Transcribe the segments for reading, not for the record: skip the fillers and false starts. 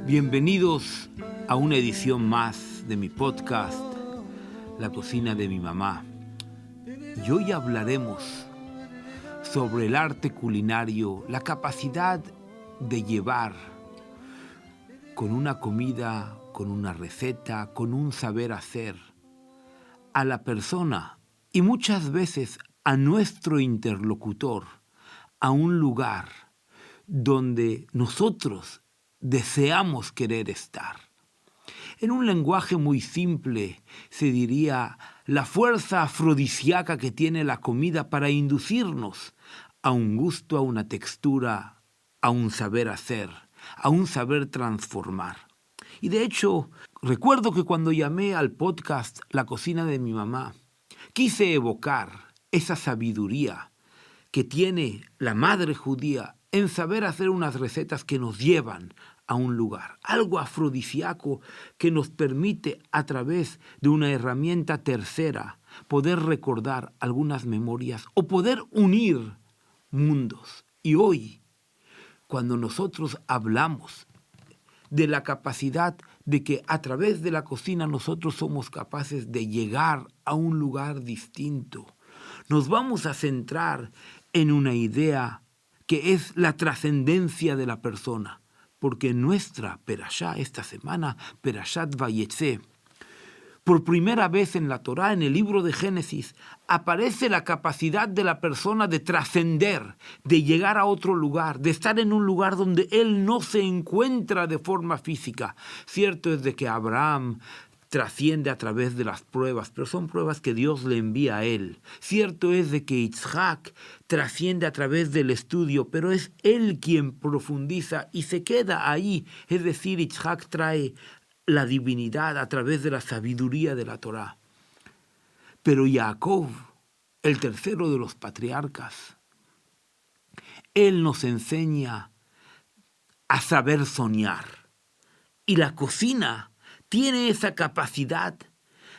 Bienvenidos a una edición más de mi podcast, La cocina de mi mamá. Y hoy hablaremos sobre el arte culinario, la capacidad de llevar con una comida, con una receta, con un saber hacer a la persona y muchas veces a nuestro interlocutor a un lugar donde nosotros deseamos querer estar. En un lenguaje muy simple se diría la fuerza afrodisíaca que tiene la comida para inducirnos a un gusto, a una textura, a un saber hacer, a un saber transformar. Y de hecho, recuerdo que cuando llamé al podcast La cocina de mi mamá, quise evocar esa sabiduría que tiene la madre judía en saber hacer unas recetas que nos llevan a un lugar, algo afrodisíaco que nos permite a través de una herramienta tercera poder recordar algunas memorias o poder unir mundos. Y hoy, cuando nosotros hablamos de la capacidad de que a través de la cocina nosotros somos capaces de llegar a un lugar distinto, nos vamos a centrar en una idea que es la trascendencia de la persona, porque en nuestra Perashá, esta semana, Perashat Vayetze, por primera vez en la Torá, en el libro de Génesis, aparece la capacidad de la persona de trascender, de llegar a otro lugar, de estar en un lugar donde él no se encuentra de forma física. Cierto es de que Abraham trasciende a través de las pruebas, pero son pruebas que Dios le envía a él. Cierto es de que Isaac trasciende a través del estudio, pero es él quien profundiza y se queda ahí. Es decir, Isaac trae la divinidad a través de la sabiduría de la Torá. Pero Jacob, el tercero de los patriarcas, él nos enseña a saber soñar. Y la cocina tiene esa capacidad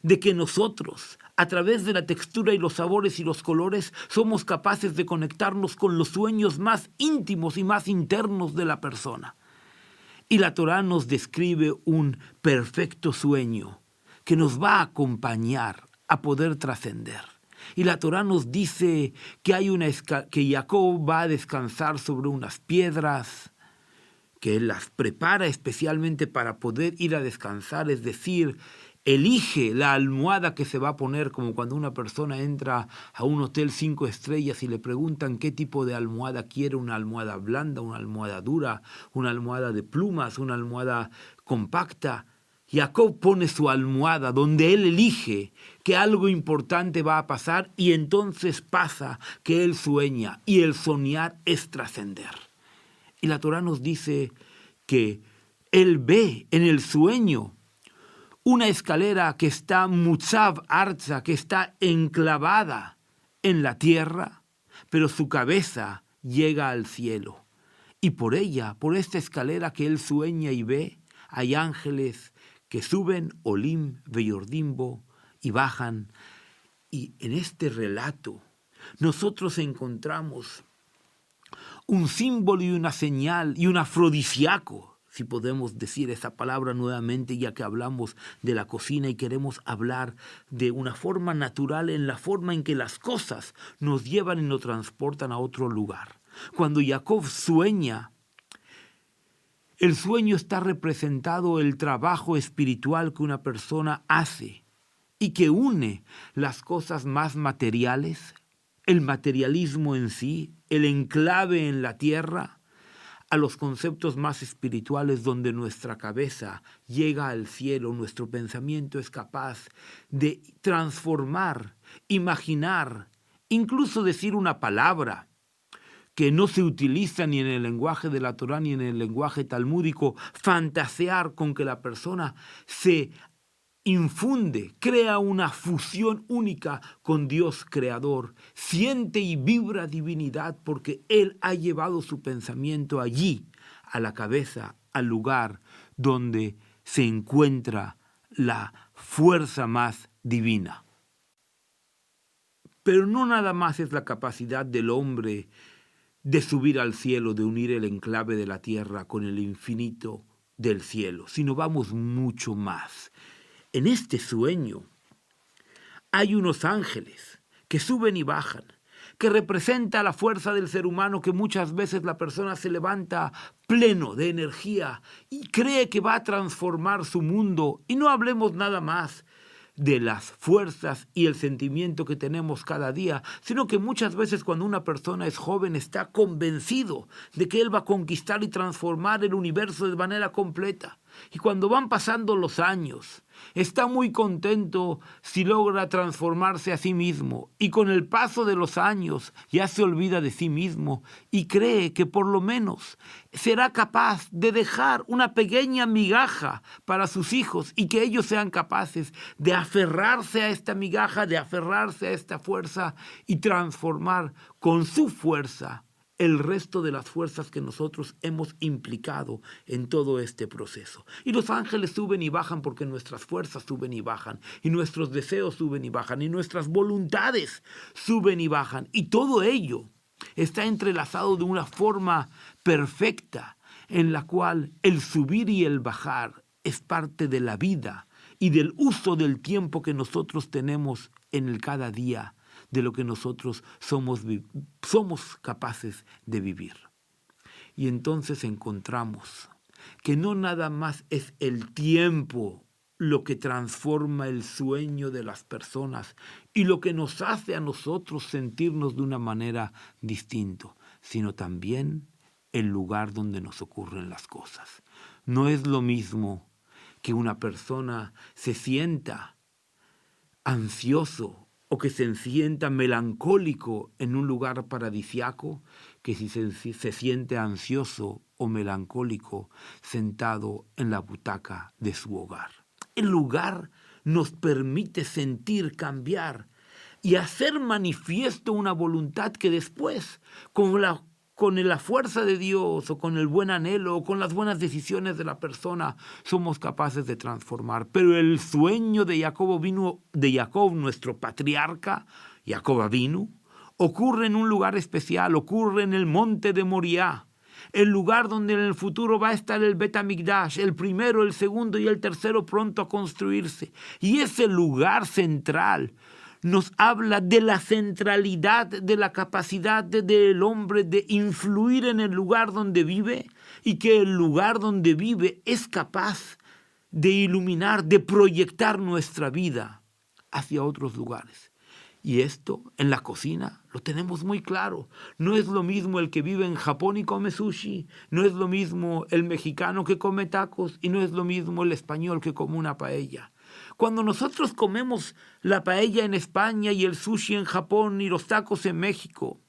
de que nosotros, a través de la textura y los sabores y los colores, somos capaces de conectarnos con los sueños más íntimos y más internos de la persona. Y la Torá nos describe un perfecto sueño que nos va a acompañar a poder trascender. Y la Torá nos dice que Jacob va a descansar sobre unas piedras, que él las prepara especialmente para poder ir a descansar, es decir, elige la almohada que se va a poner, como cuando una persona entra a un hotel 5 estrellas y le preguntan qué tipo de almohada quiere, una almohada blanda, una almohada dura, una almohada de plumas, una almohada compacta. Jacob pone su almohada donde él elige que algo importante va a pasar y entonces pasa que él sueña y el soñar es trascender. Y la Torá nos dice que él ve en el sueño una escalera que está mutzav arza, que está enclavada en la tierra, pero su cabeza llega al cielo. Y por ella, por esta escalera que él sueña y ve, hay ángeles que suben olim veyordimbo y bajan. Y en este relato nosotros encontramos un símbolo y una señal y un afrodisíaco, si podemos decir esa palabra nuevamente, ya que hablamos de la cocina y queremos hablar de una forma natural en la forma en que las cosas nos llevan y nos transportan a otro lugar. Cuando Jacob sueña, el sueño está representado el trabajo espiritual que una persona hace y que une las cosas más materiales, el materialismo en sí, el enclave en la tierra, a los conceptos más espirituales donde nuestra cabeza llega al cielo, nuestro pensamiento es capaz de transformar, imaginar, incluso decir una palabra que no se utiliza ni en el lenguaje de la Torá ni en el lenguaje talmúdico, fantasear con que la persona se infunde, crea una fusión única con Dios creador, siente y vibra divinidad porque Él ha llevado su pensamiento allí, a la cabeza, al lugar donde se encuentra la fuerza más divina. Pero no nada más es la capacidad del hombre de subir al cielo, de unir el enclave de la tierra con el infinito del cielo, sino vamos mucho más. En este sueño hay unos ángeles que suben y bajan, que representa la fuerza del ser humano, que muchas veces la persona se levanta pleno de energía y cree que va a transformar su mundo. Y no hablemos nada más de las fuerzas y el sentimiento que tenemos cada día, sino que muchas veces cuando una persona es joven está convencido de que él va a conquistar y transformar el universo de manera completa. Y cuando van pasando los años, está muy contento si logra transformarse a sí mismo. Y con el paso de los años ya se olvida de sí mismo y cree que por lo menos será capaz de dejar una pequeña migaja para sus hijos y que ellos sean capaces de aferrarse a esta migaja, de aferrarse a esta fuerza y transformar con su fuerza el resto de las fuerzas que nosotros hemos implicado en todo este proceso. Y los ángeles suben y bajan porque nuestras fuerzas suben y bajan, y nuestros deseos suben y bajan, y nuestras voluntades suben y bajan. Y todo ello está entrelazado de una forma perfecta en la cual el subir y el bajar es parte de la vida y del uso del tiempo que nosotros tenemos en el cada día, de lo que nosotros somos capaces de vivir. Y entonces encontramos que no nada más es el tiempo lo que transforma el sueño de las personas y lo que nos hace a nosotros sentirnos de una manera distinta, sino también el lugar donde nos ocurren las cosas. No es lo mismo que una persona se sienta ansioso o que se sienta melancólico en un lugar paradisiaco, que si se siente ansioso o melancólico sentado en la butaca de su hogar. El lugar nos permite sentir, cambiar y hacer manifiesto una voluntad que después, con la fuerza de Dios o con el buen anhelo o con las buenas decisiones de la persona, somos capaces de transformar. Pero el sueño de Jacob, nuestro patriarca, Jacob Avinu, ocurre en un lugar especial, ocurre en el monte de Moriah, el lugar donde en el futuro va a estar el Bet HaMikdash, el primero, el segundo y el tercero pronto a construirse. Y ese lugar central nos habla de la centralidad, de la capacidad del hombre de influir en el lugar donde vive y que el lugar donde vive es capaz de iluminar, de proyectar nuestra vida hacia otros lugares. Y esto en la cocina lo tenemos muy claro. No es lo mismo el que vive en Japón y come sushi, no es lo mismo el mexicano que come tacos y no es lo mismo el español que come una paella. Cuando nosotros comemos la paella en España y el sushi en Japón y los tacos en México,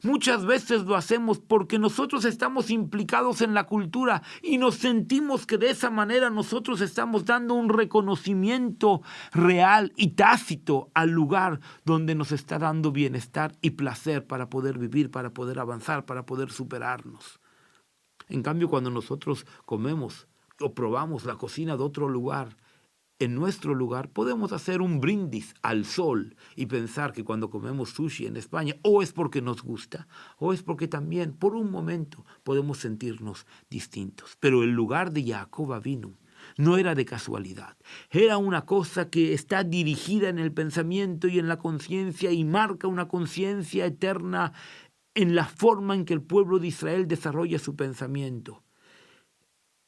muchas veces lo hacemos porque nosotros estamos implicados en la cultura y nos sentimos que de esa manera nosotros estamos dando un reconocimiento real y tácito al lugar donde nos está dando bienestar y placer para poder vivir, para poder avanzar, para poder superarnos. En cambio, cuando nosotros comemos o probamos la cocina de otro lugar, en nuestro lugar podemos hacer un brindis al sol y pensar que cuando comemos sushi en España o es porque nos gusta o es porque también por un momento podemos sentirnos distintos. Pero el lugar de Jacob Avinu no era de casualidad, era una cosa que está dirigida en el pensamiento y en la conciencia y marca una conciencia eterna en la forma en que el pueblo de Israel desarrolla su pensamiento.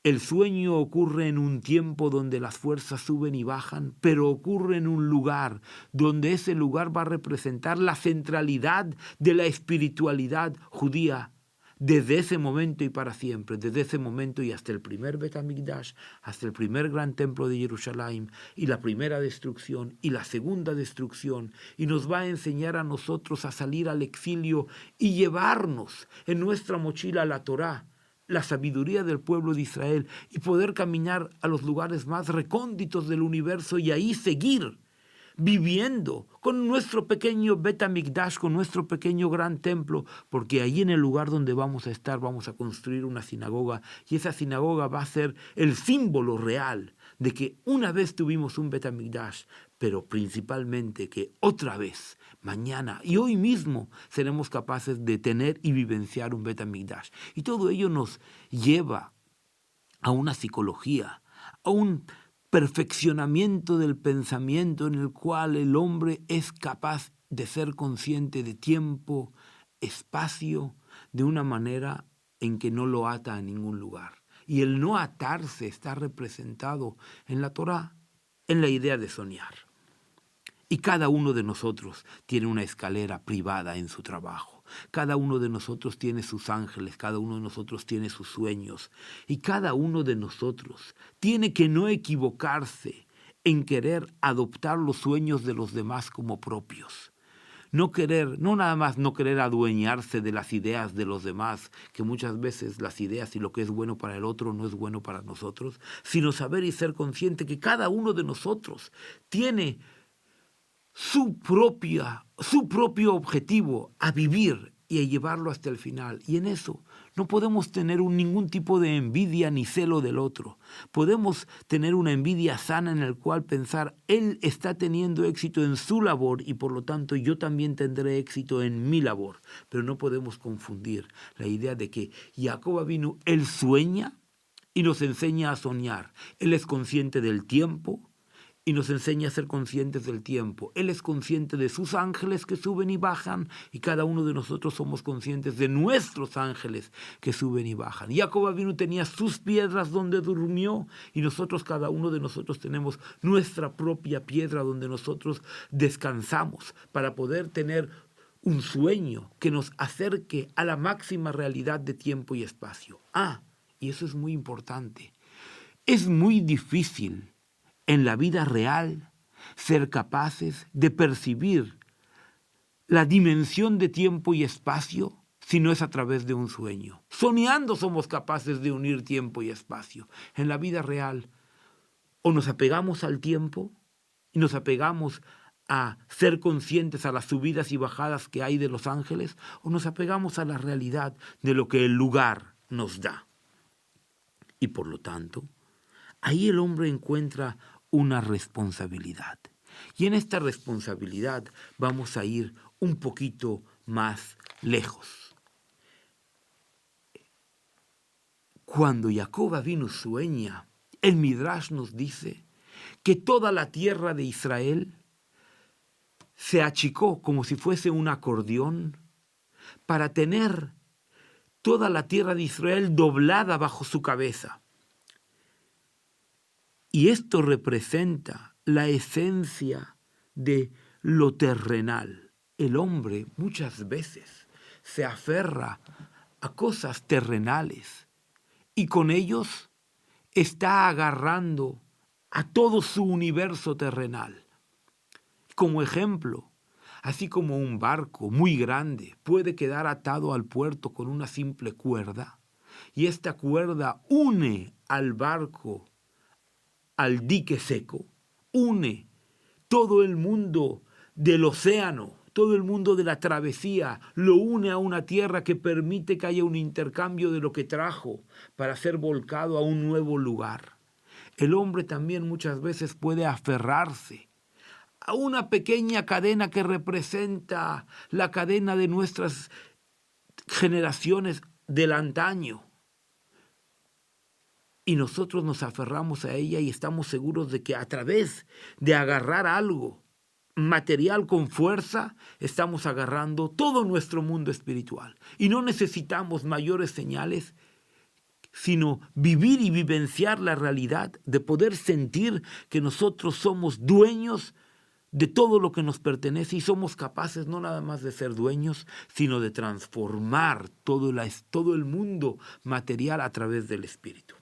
El sueño ocurre en un tiempo donde las fuerzas suben y bajan, pero ocurre en un lugar donde ese lugar va a representar la centralidad de la espiritualidad judía desde ese momento y para siempre, desde ese momento y hasta el primer Bet HaMikdash, hasta el primer gran templo de Jerusalén y la primera destrucción y la segunda destrucción, y nos va a enseñar a nosotros a salir al exilio y llevarnos en nuestra mochila la Torá, la sabiduría del pueblo de Israel y poder caminar a los lugares más recónditos del universo y ahí seguir viviendo con nuestro pequeño Bet HaMikdash, con nuestro pequeño gran templo, porque ahí en el lugar donde vamos a estar vamos a construir una sinagoga y esa sinagoga va a ser el símbolo real de que una vez tuvimos un Bet HaMikdash, pero principalmente que otra vez, mañana y hoy mismo seremos capaces de tener y vivenciar un Bet HaMikdash. Y todo ello nos lleva a una psicología, a un perfeccionamiento del pensamiento en el cual el hombre es capaz de ser consciente de tiempo, espacio, de una manera en que no lo ata a ningún lugar. Y el no atarse está representado en la Torá, en la idea de soñar. Y cada uno de nosotros tiene una escalera privada en su trabajo. Cada uno de nosotros tiene sus ángeles, cada uno de nosotros tiene sus sueños. Y cada uno de nosotros tiene que no equivocarse en querer adoptar los sueños de los demás como propios. No nada más no querer adueñarse de las ideas de los demás, que muchas veces las ideas y lo que es bueno para el otro no es bueno para nosotros, sino saber y ser consciente que cada uno de nosotros tiene su propio objetivo a vivir y a llevarlo hasta el final. Y en eso no podemos tener ningún tipo de envidia ni celo del otro. Podemos tener una envidia sana en el cual pensar, él está teniendo éxito en su labor y por lo tanto yo también tendré éxito en mi labor. Pero no podemos confundir la idea de que Jacob Avinu, él sueña y nos enseña a soñar. Él es consciente del tiempo y nos enseña a ser conscientes del tiempo. Él es consciente de sus ángeles que suben y bajan, y cada uno de nosotros somos conscientes de nuestros ángeles que suben y bajan. Jacob Avinu tenía sus piedras donde durmió, y cada uno de nosotros tenemos nuestra propia piedra donde nosotros descansamos para poder tener un sueño que nos acerque a la máxima realidad de tiempo y espacio. Y eso es muy importante. Es muy difícil en la vida real ser capaces de percibir la dimensión de tiempo y espacio si no es a través de un sueño. Soñando somos capaces de unir tiempo y espacio. En la vida real o nos apegamos al tiempo y nos apegamos a ser conscientes a las subidas y bajadas que hay de los ángeles, o nos apegamos a la realidad de lo que el lugar nos da. Y por lo tanto, ahí el hombre encuentra una responsabilidad. Y en esta responsabilidad vamos a ir un poquito más lejos. Cuando Jacob Avinu sueña, el Midrash nos dice que toda la tierra de Israel se achicó como si fuese un acordeón para tener toda la tierra de Israel doblada bajo su cabeza. Y esto representa la esencia de lo terrenal. El hombre muchas veces se aferra a cosas terrenales y con ellos está agarrando a todo su universo terrenal. Como ejemplo, así como un barco muy grande puede quedar atado al puerto con una simple cuerda, y esta cuerda une al barco al dique seco, une todo el mundo del océano, todo el mundo de la travesía, lo une a una tierra que permite que haya un intercambio de lo que trajo para ser volcado a un nuevo lugar. El hombre también muchas veces puede aferrarse a una pequeña cadena que representa la cadena de nuestras generaciones del antaño. Y nosotros nos aferramos a ella y estamos seguros de que a través de agarrar algo material con fuerza, estamos agarrando todo nuestro mundo espiritual. Y no necesitamos mayores señales, sino vivir y vivenciar la realidad de poder sentir que nosotros somos dueños de todo lo que nos pertenece y somos capaces no nada más de ser dueños, sino de transformar todo el mundo material a través del espíritu.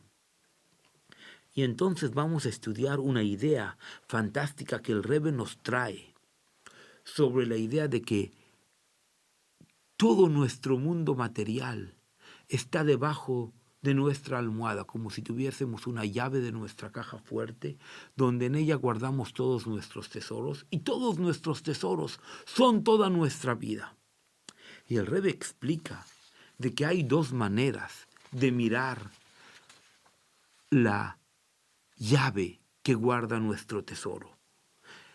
Y entonces vamos a estudiar una idea fantástica que el Rebbe nos trae sobre la idea de que todo nuestro mundo material está debajo de nuestra almohada, como si tuviésemos una llave de nuestra caja fuerte, donde en ella guardamos todos nuestros tesoros, y todos nuestros tesoros son toda nuestra vida. Y el Rebbe explica de que hay dos maneras de mirar la llave que guarda nuestro tesoro,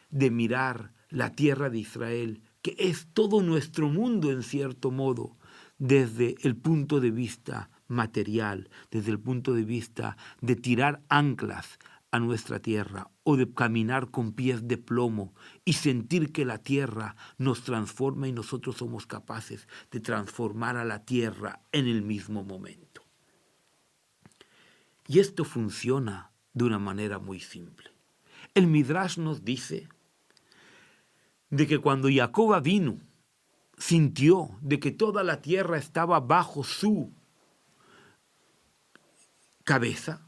de mirar la tierra de Israel, que es todo nuestro mundo en cierto modo, desde el punto de vista material, desde el punto de vista de tirar anclas a nuestra tierra o de caminar con pies de plomo y sentir que la tierra nos transforma y nosotros somos capaces de transformar a la tierra en el mismo momento. Y esto funciona de una manera muy simple. El Midrash nos dice de que cuando Jacob vino, sintió de que toda la tierra estaba bajo su cabeza,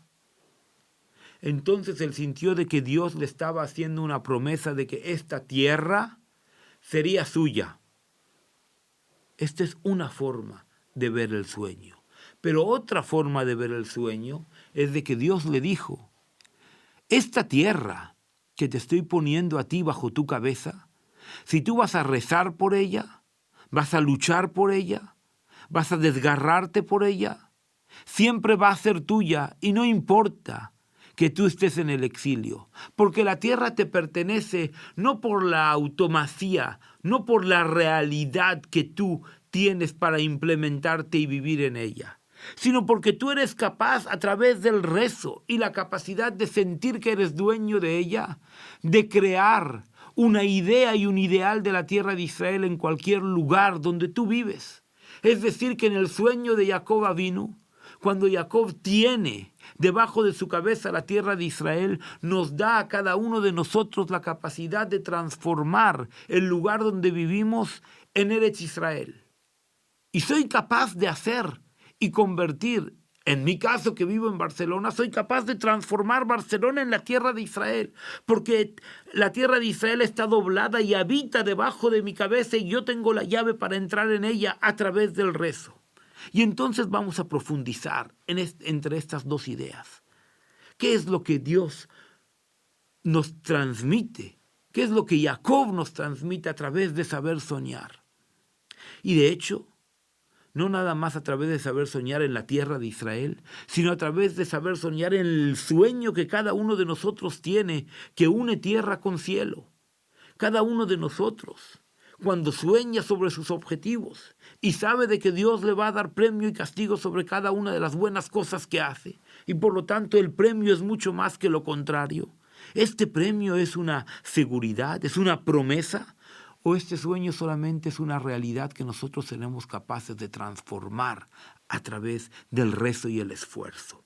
entonces él sintió de que Dios le estaba haciendo una promesa de que esta tierra sería suya. Esta es una forma de ver el sueño. Pero otra forma de ver el sueño es de que Dios le dijo, esta tierra que te estoy poniendo a ti bajo tu cabeza, si tú vas a rezar por ella, vas a luchar por ella, vas a desgarrarte por ella, siempre va a ser tuya y no importa que tú estés en el exilio, porque la tierra te pertenece no por la automacia, no por la realidad que tú tienes para implementarte y vivir en ella, sino porque tú eres capaz a través del rezo y la capacidad de sentir que eres dueño de ella, de crear una idea y un ideal de la tierra de Israel en cualquier lugar donde tú vives. Es decir, que en el sueño de Jacob Avinu, cuando Jacob tiene debajo de su cabeza la tierra de Israel, nos da a cada uno de nosotros la capacidad de transformar el lugar donde vivimos en Eretz Israel. Y soy capaz de hacer y convertir, en mi caso que vivo en Barcelona, soy capaz de transformar Barcelona en la tierra de Israel, porque la tierra de Israel está doblada y habita debajo de mi cabeza y yo tengo la llave para entrar en ella a través del rezo. Y entonces vamos a profundizar entre estas dos ideas. ¿Qué es lo que Dios nos transmite? ¿Qué es lo que Jacob nos transmite a través de saber soñar? Y de hecho, no nada más a través de saber soñar en la tierra de Israel, sino a través de saber soñar en el sueño que cada uno de nosotros tiene, que une tierra con cielo. Cada uno de nosotros, cuando sueña sobre sus objetivos y sabe de que Dios le va a dar premio y castigo sobre cada una de las buenas cosas que hace, y por lo tanto el premio es mucho más que lo contrario. Este premio es una seguridad, es una promesa, o este sueño solamente es una realidad que nosotros seremos capaces de transformar a través del rezo y el esfuerzo.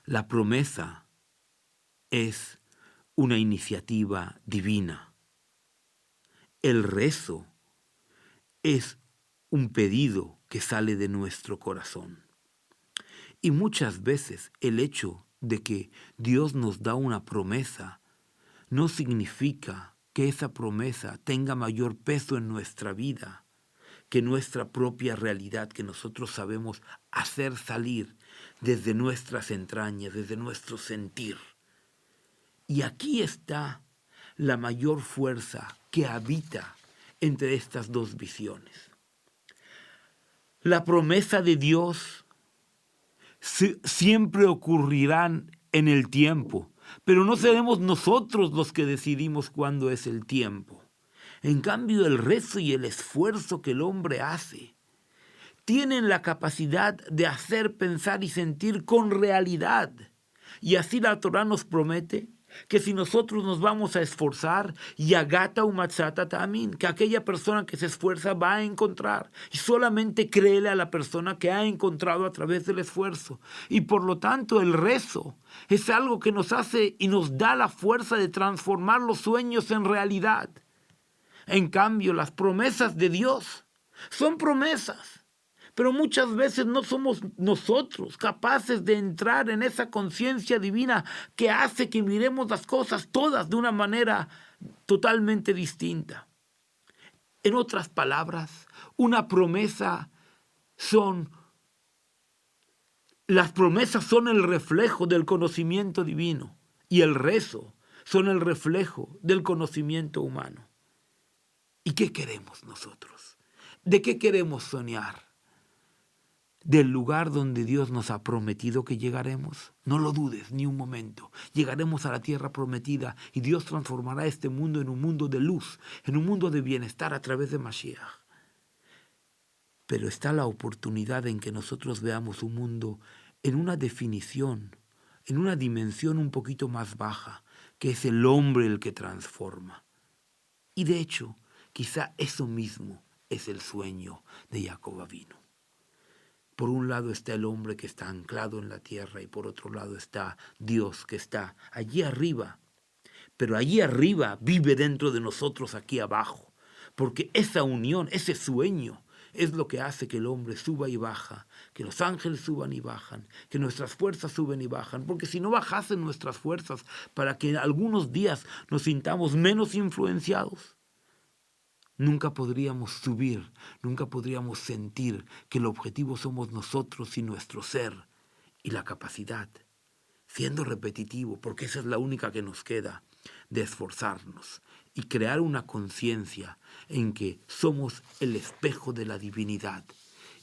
La promesa es una iniciativa divina. El rezo es un pedido que sale de nuestro corazón. Y muchas veces el hecho de que Dios nos da una promesa no significa que esa promesa tenga mayor peso en nuestra vida que nuestra propia realidad que nosotros sabemos hacer salir desde nuestras entrañas, desde nuestro sentir. Y aquí está la mayor fuerza que habita entre estas dos visiones. La promesa de Dios siempre ocurrirán en el tiempo, pero no seremos nosotros los que decidimos cuándo es el tiempo. En cambio, el rezo y el esfuerzo que el hombre hace tienen la capacidad de hacer pensar y sentir con realidad. Y así la Torá nos promete que si nosotros nos vamos a esforzar, yagata umatzata tamin, que aquella persona que se esfuerza va a encontrar, y solamente créele a la persona que ha encontrado a través del esfuerzo. Y por lo tanto el rezo es algo que nos hace y nos da la fuerza de transformar los sueños en realidad. En cambio, las promesas de Dios son promesas, pero muchas veces no somos nosotros capaces de entrar en esa conciencia divina que hace que miremos las cosas todas de una manera totalmente distinta. En otras palabras, las promesas son el reflejo del conocimiento divino y el rezo son el reflejo del conocimiento humano. ¿Y qué queremos nosotros? ¿De qué queremos soñar? ¿Del lugar donde Dios nos ha prometido que llegaremos? No lo dudes ni un momento. Llegaremos a la tierra prometida y Dios transformará este mundo en un mundo de luz, en un mundo de bienestar a través de Mashiach. pero está la oportunidad en que nosotros veamos un mundo en una definición, en una dimensión un poquito más baja, que es el hombre el que transforma. Y de hecho, quizá eso mismo es el sueño de Jacob Avinu. Por un lado está el hombre que está anclado en la tierra y por otro lado está Dios que está allí arriba. Pero allí arriba vive dentro de nosotros aquí abajo, porque esa unión, ese sueño, es lo que hace que el hombre suba y baja, que los ángeles suban y bajan, que nuestras fuerzas suben y bajan, porque si no bajasen nuestras fuerzas para que algunos días nos sintamos menos influenciados, nunca podríamos subir, nunca podríamos sentir que el objetivo somos nosotros y nuestro ser y la capacidad, siendo repetitivo, porque esa es la única que nos queda, de esforzarnos y crear una conciencia en que somos el espejo de la divinidad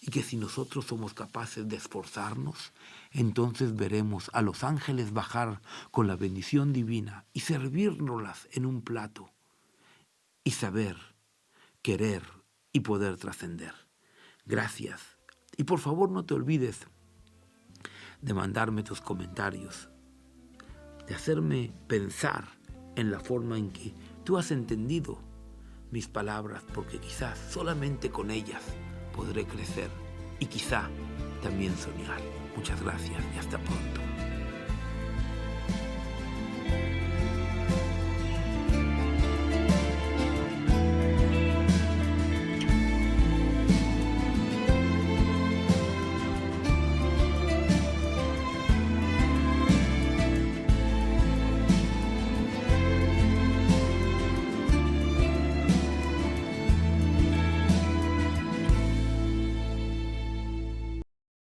y que si nosotros somos capaces de esforzarnos, entonces veremos a los ángeles bajar con la bendición divina y servírnoslas en un plato y saber, querer y poder trascender. Gracias. Y por favor no te olvides de mandarme tus comentarios, de hacerme pensar en la forma en que tú has entendido mis palabras, porque quizás solamente con ellas podré crecer y quizá también soñar. Muchas gracias y hasta pronto.